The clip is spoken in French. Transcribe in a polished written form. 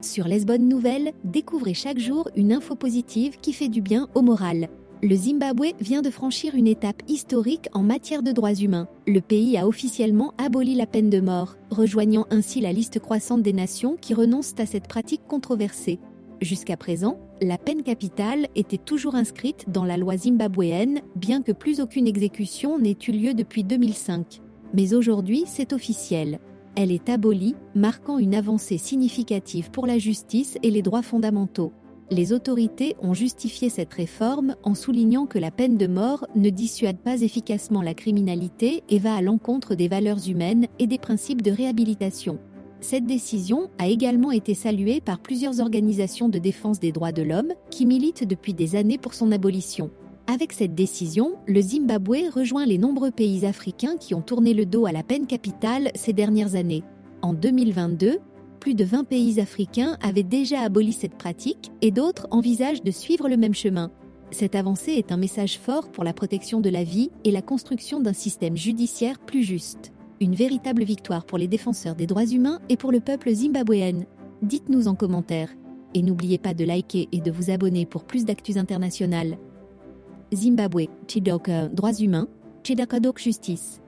Sur Les Bonnes Nouvelles, découvrez chaque jour une info positive qui fait du bien au moral. Le Zimbabwe vient de franchir une étape historique en matière de droits humains. Le pays a officiellement aboli la peine de mort, rejoignant ainsi la liste croissante des nations qui renoncent à cette pratique controversée. Jusqu'à présent, la peine capitale était toujours inscrite dans la loi zimbabwéenne, bien que plus aucune exécution n'ait eu lieu depuis 2005. Mais aujourd'hui, c'est officiel. Elle est abolie, marquant une avancée significative pour la justice et les droits fondamentaux. Les autorités ont justifié cette réforme en soulignant que la peine de mort ne dissuade pas efficacement la criminalité et va à l'encontre des valeurs humaines et des principes de réhabilitation. Cette décision a également été saluée par plusieurs organisations de défense des droits de l'homme qui militent depuis des années pour son abolition. Avec cette décision, le Zimbabwe rejoint les nombreux pays africains qui ont tourné le dos à la peine capitale ces dernières années. En 2022, plus de 20 pays africains avaient déjà aboli cette pratique et d'autres envisagent de suivre le même chemin. Cette avancée est un message fort pour la protection de la vie et la construction d'un système judiciaire plus juste. Une véritable victoire pour les défenseurs des droits humains et pour le peuple zimbabwéen. Dites-nous en commentaire. Et n'oubliez pas de liker et de vous abonner pour plus d'actus internationales. Zimbabwe, Chidoka droits humains, Chidakadok justice.